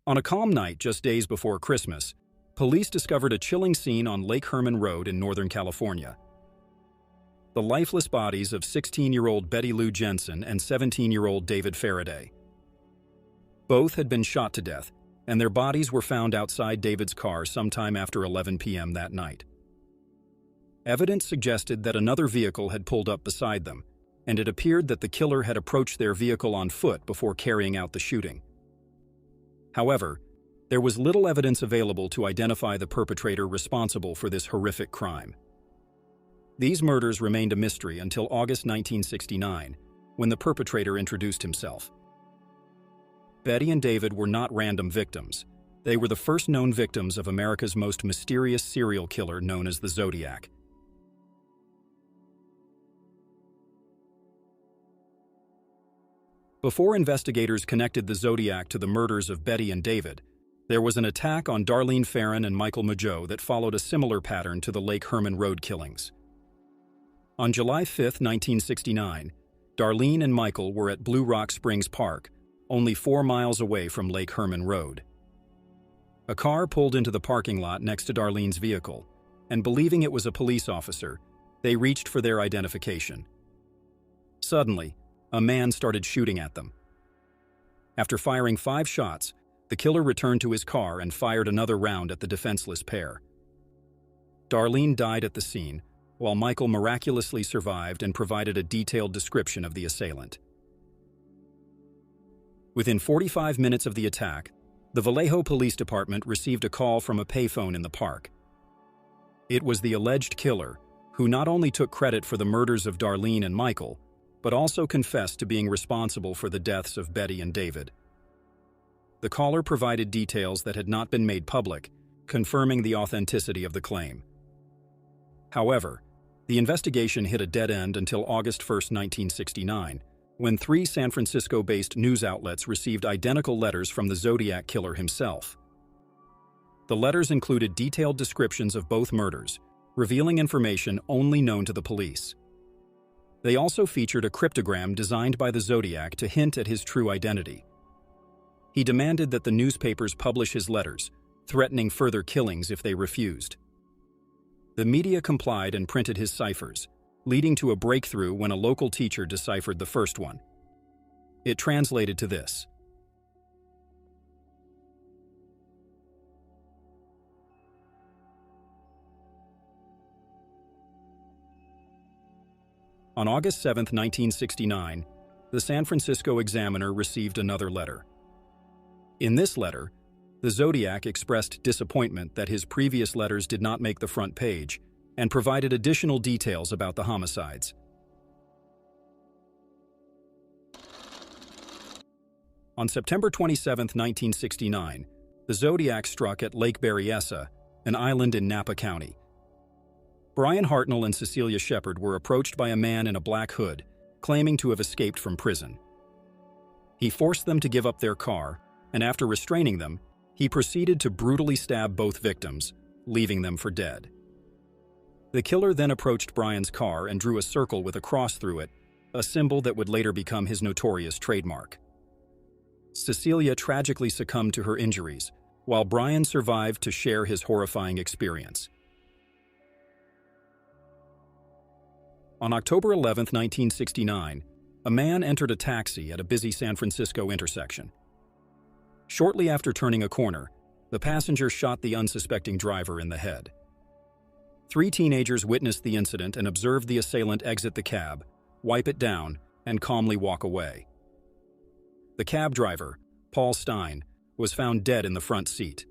On a calm night just days before Christmas, police discovered a chilling scene on Lake Herman Road in Northern California. The lifeless bodies of 16-year-old Betty Lou Jensen and 17-year-old David Faraday. Both had been shot to death, and their bodies were found outside David's car sometime after 11 p.m. that night. Evidence suggested that another vehicle had pulled up beside them, and it appeared that the killer had approached their vehicle on foot before carrying out the shooting. However, there was little evidence available to identify the perpetrator responsible for this horrific crime. These murders remained a mystery until August 1969, when the perpetrator introduced himself. Betty and David were not random victims. They were the first known victims of America's most mysterious serial killer known as the Zodiac. Before investigators connected the Zodiac to the murders of Betty and David, there was an attack on Darlene Ferrin and Michael Mageau that followed a similar pattern to the Lake Herman Road killings. On July 5, 1969, Darlene and Michael were at Blue Rock Springs Park, only 4 miles away from Lake Herman Road. A car pulled into the parking lot next to Darlene's vehicle, and believing it was a police officer, they reached for their identification. Suddenly, a man started shooting at them. After firing 5 shots, the killer returned to his car and fired another round at the defenseless pair. Darlene died at the scene, while Michael miraculously survived and provided a detailed description of the assailant. Within 45 minutes of the attack, the Vallejo Police Department received a call from a payphone in the park. It was the alleged killer, who not only took credit for the murders of Darlene and Michael, but also confessed to being responsible for the deaths of Betty and David. The caller provided details that had not been made public, confirming the authenticity of the claim. However, the investigation hit a dead end until August 1, 1969, when 3 San Francisco-based news outlets received identical letters from the Zodiac Killer himself. The letters included detailed descriptions of both murders, revealing information only known to the police. They also featured a cryptogram designed by the Zodiac to hint at his true identity. He demanded that the newspapers publish his letters, threatening further killings if they refused. The media complied and printed his ciphers, leading to a breakthrough when a local teacher deciphered the first one. It translated to this: On August 7, 1969, the San Francisco Examiner received another letter. In this letter, the Zodiac expressed disappointment that his previous letters did not make the front page and provided additional details about the homicides. On September 27, 1969, the Zodiac struck at Lake Berryessa, an island in Napa County. Brian Hartnell and Cecilia Shepard were approached by a man in a black hood, claiming to have escaped from prison. He forced them to give up their car, and after restraining them, he proceeded to brutally stab both victims, leaving them for dead. The killer then approached Brian's car and drew a circle with a cross through it, a symbol that would later become his notorious trademark. Cecilia tragically succumbed to her injuries, while Brian survived to share his horrifying experience. On October 11, 1969, a man entered a taxi at a busy San Francisco intersection. Shortly after turning a corner, the passenger shot the unsuspecting driver in the head. 3 teenagers witnessed the incident and observed the assailant exit the cab, wipe it down, and calmly walk away. The cab driver, Paul Stein, was found dead in the front seat.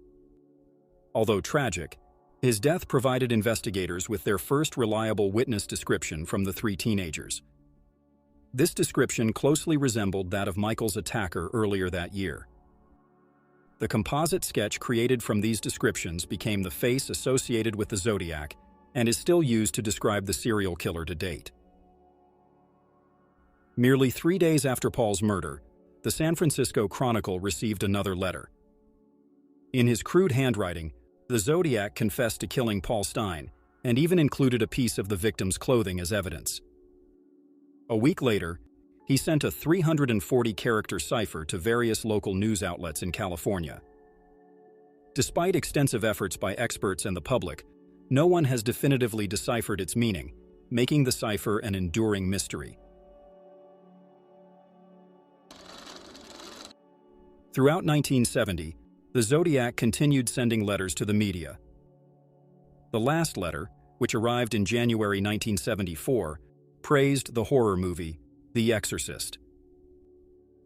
Although tragic, his death provided investigators with their first reliable witness description from the 3 teenagers. This description closely resembled that of Michael's attacker earlier that year. The composite sketch created from these descriptions became the face associated with the Zodiac and is still used to describe the serial killer to date. Merely 3 days after Paul's murder, the San Francisco Chronicle received another letter. In his crude handwriting, the Zodiac confessed to killing Paul Stein and even included a piece of the victim's clothing as evidence. A week later, he sent a 340-character cipher to various local news outlets in California, Despite extensive efforts by experts and the public, no one has definitively deciphered its meaning, making the cipher an enduring mystery. Throughout 1970, the Zodiac continued sending letters to the media. The last letter, which arrived in January 1974, praised the horror movie, The Exorcist.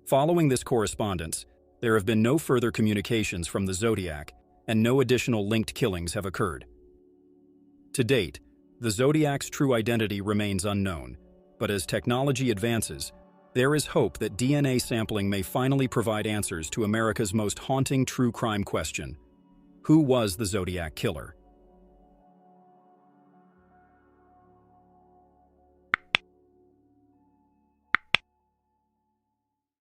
Following this correspondence, there have been no further communications from the Zodiac, and no additional linked killings have occurred. To date, the Zodiac's true identity remains unknown, but as technology advances, there is hope that DNA sampling may finally provide answers to America's most haunting true crime question: who was the Zodiac Killer?